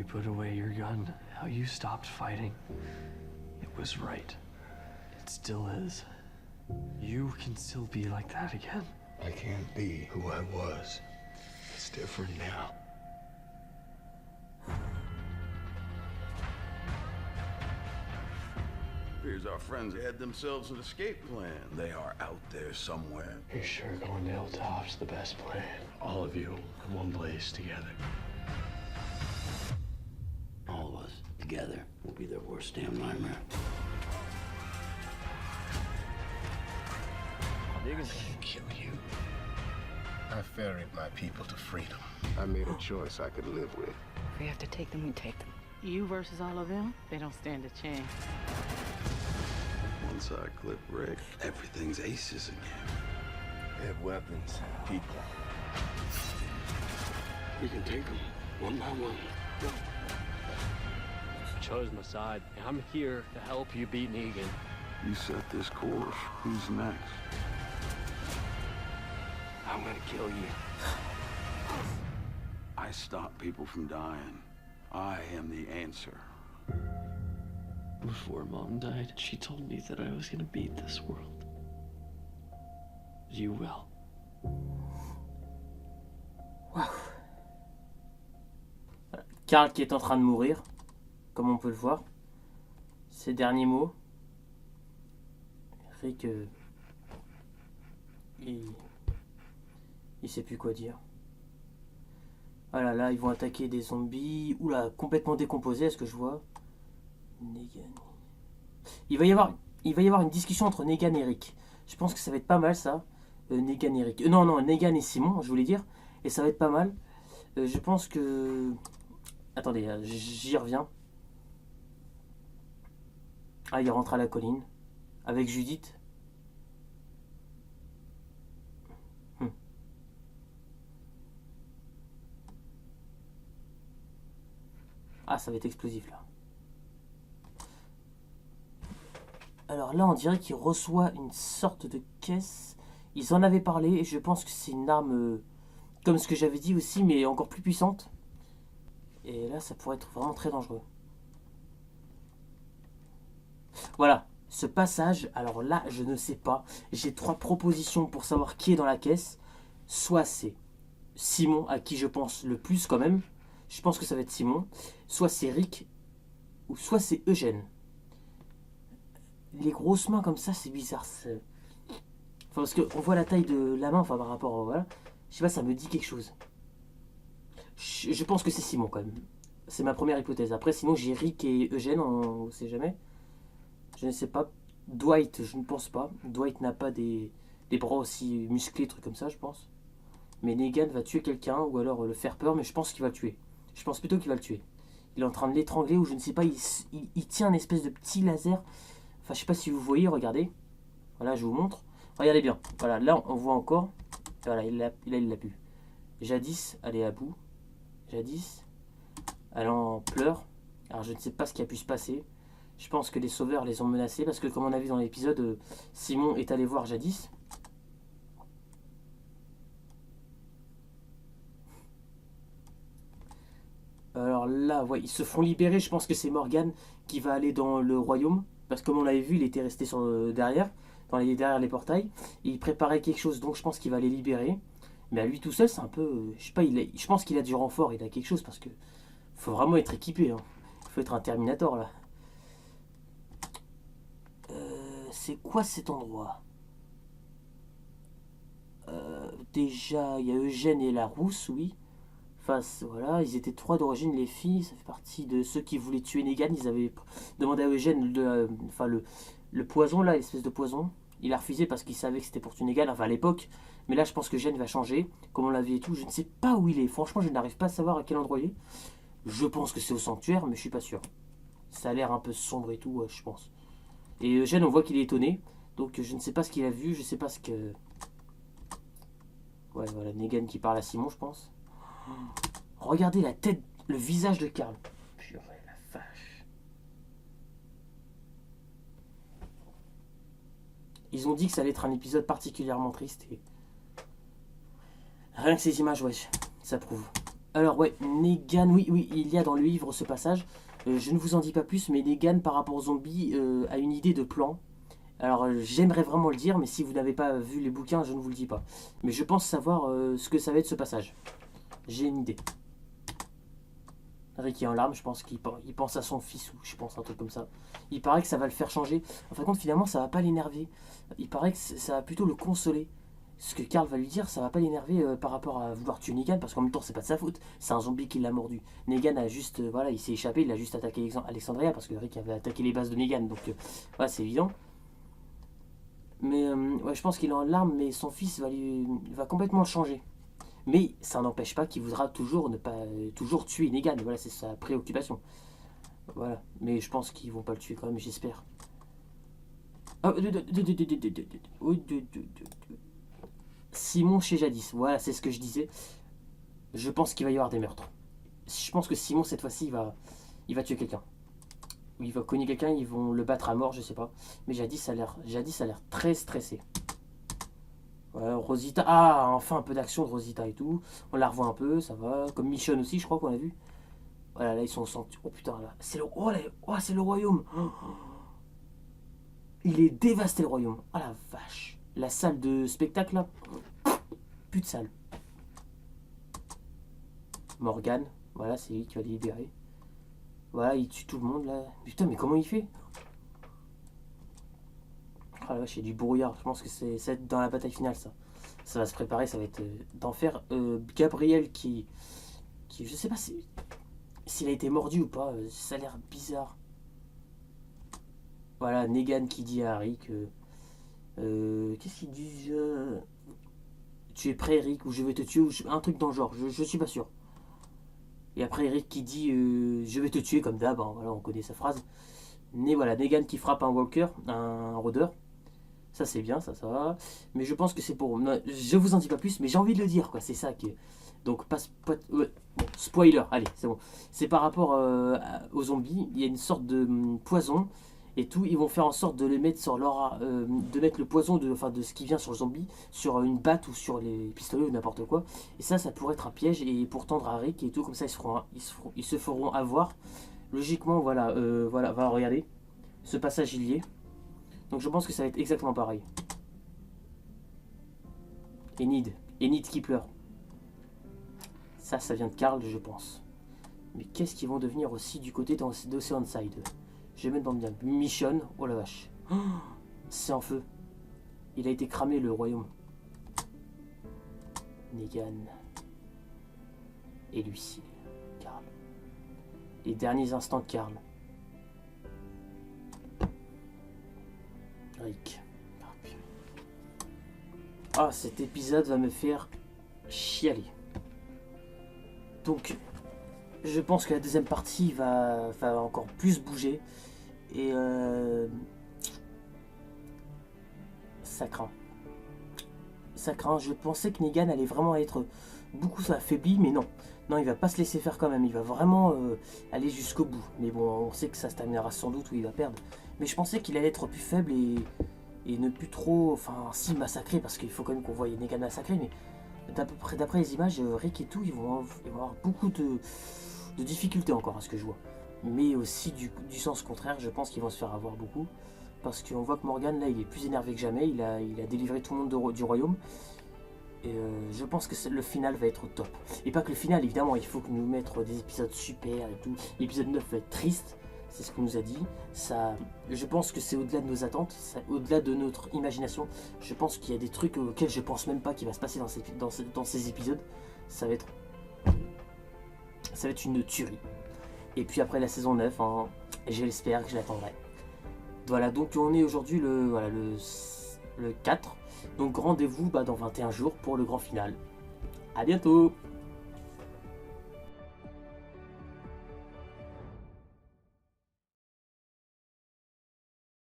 you put away your gun, how you stopped fighting. It was right. It still is. You can still be like that again. I can't be who I was. It's different now. Appears our friends had themselves an escape plan. They are out there somewhere. You're sure going to Hilltop's the best plan. All of you in one place together. All of us together will be their worst damn nightmare. I'll kill you. I ferried my people to freedom. I made a choice I could live with. If we have to take them, we take them. You versus all of them, they don't stand a chance. Once I clip Rick, everything's aces again. They have weapons, people. We can take them one by one. Go. You chose my side, and I'm here to help you beat Negan. You set this course. Who's next? I'm gonna kill you. I stop people from dying. I am the answer. Before Mom died, she told me that I was gonna beat this world. You will. Waouh. Voilà. Carl qui est en train de mourir, comme on peut le voir. Ses derniers mots. Rick, il sait plus quoi dire. Voilà, là, ils vont attaquer des zombies. Oula, complètement décomposés, à ce que je vois. Negan. Il va y avoir une discussion entre Negan et Rick. Je pense que ça va être pas mal, ça. Negan et Rick. Non, Negan et Simon, je voulais dire. Et ça va être pas mal. Je pense que... Attendez, j'y reviens. Ah, il rentre à la colline. Avec Judith. Ah, ça va être explosif, là. Alors là, on dirait qu'il reçoit une sorte de caisse. Ils en avaient parlé, et je pense que c'est une arme... comme ce que j'avais dit aussi, mais encore plus puissante. Et là, ça pourrait être vraiment très dangereux. Voilà, ce passage, alors là, je ne sais pas. J'ai 3 propositions pour savoir qui est dans la caisse. Soit c'est Simon, à qui je pense le plus quand même. Je pense que ça va être Simon. Soit c'est Rick, ou soit c'est Eugène. Les grosses mains comme ça, c'est bizarre. Enfin, parce qu'on voit la taille de la main, enfin par rapport... Voilà. Je sais pas, ça me dit quelque chose. Je pense que c'est Simon quand même. C'est ma première hypothèse. Après, sinon j'ai Rick et Eugène, on ne sait jamais. Je ne sais pas. Dwight, je ne pense pas. Dwight n'a pas des bras aussi musclés, trucs comme ça, je pense. Mais Negan va tuer quelqu'un, ou alors le faire peur, mais je pense qu'il va le tuer. Je pense plutôt qu'il va le tuer. Il est en train de l'étrangler, ou je ne sais pas, il tient un espèce de petit laser. Enfin, je sais pas si vous voyez, regardez. Voilà, je vous montre. Regardez bien. Voilà, là, on voit encore. Voilà, il l'a pu. Jadis, elle est à bout. Jadis, elle en pleure. Alors, je ne sais pas ce qui a pu se passer. Je pense que les sauveurs les ont menacés, parce que comme on a vu dans l'épisode, Simon est allé voir Jadis. Alors là, ouais, ils se font libérer. Je pense que c'est Morgan qui va aller dans le royaume. Parce que comme on l'avait vu, il était resté derrière les portails. Et il préparait quelque chose, donc je pense qu'il va les libérer. Mais à lui tout seul, c'est un peu... je sais pas, je pense qu'il a du renfort, il a quelque chose. Parce que faut vraiment être équipé. Hein. Il faut être un Terminator, là. C'est quoi cet endroit? Déjà, il y a Eugène et la rousse, oui. Voilà, ils étaient 3 d'origine, les filles, ça fait partie de ceux qui voulaient tuer Negan. Ils avaient demandé à Eugène le poison, là, l'espèce de poison. Il a refusé parce qu'il savait que c'était pour tuer Negan, enfin à l'époque. Mais là, je pense que Eugène va changer, comme on l'a vu et tout. Je ne sais pas où il est, franchement, je n'arrive pas à savoir à quel endroit il est. Je pense que c'est au sanctuaire, mais je suis pas sûr. Ça a l'air un peu sombre et tout, ouais, je pense. Et Eugène, on voit qu'il est étonné. Donc je ne sais pas ce qu'il a vu, je sais pas ce que... Ouais, voilà, Negan qui parle à Simon, je pense. Regardez la tête, le visage de Carl. Purée, la vache. Ils ont dit que ça allait être un épisode particulièrement triste. Et... rien que ces images, ouais, ça prouve. Alors ouais, Negan, oui, il y a dans le livre ce passage. Je ne vous en dis pas plus, mais Negan par rapport aux zombies a une idée de plan. Alors j'aimerais vraiment le dire, mais si vous n'avez pas vu les bouquins, je ne vous le dis pas. Mais je pense savoir ce que ça va être ce passage. J'ai une idée. Rick est en larmes, je pense qu'il pense à son fils, ou je pense un truc comme ça. Il paraît que ça va le faire changer. En fin de compte, finalement, ça va pas l'énerver. Il paraît que ça va plutôt le consoler. Ce que Carl va lui dire, ça va pas l'énerver par rapport à vouloir tuer Negan, parce qu'en même temps, c'est pas de sa faute. C'est un zombie qui l'a mordu. Negan a juste, voilà, il s'est échappé, il a juste attaqué Alexandria, parce que Rick avait attaqué les bases de Negan, donc voilà, c'est évident. Mais ouais, je pense qu'il est en larmes, mais son fils va complètement le changer. Mais ça n'empêche pas qu'il voudra toujours ne pas toujours tuer Negan. Voilà, c'est sa préoccupation. Voilà. Mais je pense qu'ils vont pas le tuer quand même, j'espère. Simon chez Jadis. Voilà, c'est ce que je disais. Je pense qu'il va y avoir des meurtres. Je pense que Simon, cette fois-ci, il va tuer quelqu'un. Ou il va cogner quelqu'un, ils vont le battre à mort, je sais pas. Mais Jadis a l'air très stressé. Ouais, Rosita, ah, enfin un peu d'action de Rosita et tout. On la revoit un peu, ça va. Comme Michonne aussi, je crois qu'on a vu. Voilà, là ils sont au centre. Oh putain, là, c'est le, oh, c'est le royaume. Oh. Il est dévasté le royaume. Oh la vache. La salle de spectacle là, plus de salle. Morgan, voilà, c'est lui qui va les libérer. Voilà, il tue tout le monde là. Putain, mais comment il fait? Ah la vache, il y a du brouillard. Je pense que ça va être dans la bataille finale, ça. Ça va se préparer, ça va être d'enfer. Gabriel qui... Je sais pas s'il a été mordu ou pas. Ça a l'air bizarre. Voilà, Negan qui dit à Harry que... Qu'est-ce qu'il dit tu es prêt, Eric, ou je vais te tuer, ou un truc dans le genre. Je suis pas sûr. Et après, Eric qui dit je vais te tuer, comme d'hab. Hein, voilà, on connaît sa phrase. Mais voilà, Negan qui frappe un walker, un rôdeur. Ça c'est bien, ça va. Mais je pense que c'est pour... Non, je vous en dis pas plus, mais j'ai envie de le dire, quoi. C'est ça qui... Donc, pas ouais. Bon, spoiler, allez, c'est bon. C'est par rapport aux zombies. Il y a une sorte de poison et tout. Ils vont faire en sorte de les mettre sur leur... de mettre le poison de ce qui vient sur le zombie sur une batte ou sur les pistolets ou n'importe quoi. Et ça pourrait être un piège et pour tendre à Rick et tout. Comme ça, ils se feront avoir. Logiquement, voilà, va regarder. Ce passage, il y est. Donc je pense que ça va être exactement pareil. Enid qui pleure. Ça vient de Carl, je pense. Mais qu'est-ce qu'ils vont devenir aussi du côté d'Oceanside? Je vais mettre dans le bien. Michonne, oh la vache. Oh, c'est en feu. Il a été cramé, le royaume. Negan. Et Lucille. Carl. Les derniers instants de Carl. Rick. Ah, cet épisode va me faire chialer. Donc, je pense que la deuxième partie va encore plus bouger. Et ça craint. Ça craint. Je pensais que Negan allait vraiment être beaucoup affaibli, mais non. Non, il va pas se laisser faire quand même. Il va vraiment aller jusqu'au bout. Mais bon, on sait que ça se terminera sans doute où il va perdre. Mais je pensais qu'il allait être plus faible et ne plus trop... Enfin, si massacrer, parce qu'il faut quand même qu'on voie Negan massacrer, mais d'après les images, Rick et tout, ils vont avoir beaucoup de difficultés encore à ce que je vois. Mais aussi du sens contraire, je pense qu'ils vont se faire avoir beaucoup. Parce qu'on voit que Morgan, là, il est plus énervé que jamais. Il a délivré tout le monde du royaume. Et je pense que le final va être top. Et pas que le final, évidemment, il faut nous mettre des épisodes super et tout. L'épisode 9 va être triste. C'est ce qu'on nous a dit. Ça, je pense que c'est au-delà de nos attentes, au-delà de notre imagination. Je pense qu'il y a des trucs auxquels je pense même pas qu'il va se passer dans ces épisodes. Ça va être une tuerie. Et puis après la saison 9, hein, j'espère que je l'attendrai. Voilà, donc on est aujourd'hui le 4. Donc rendez-vous dans 21 jours pour le grand final. A bientôt!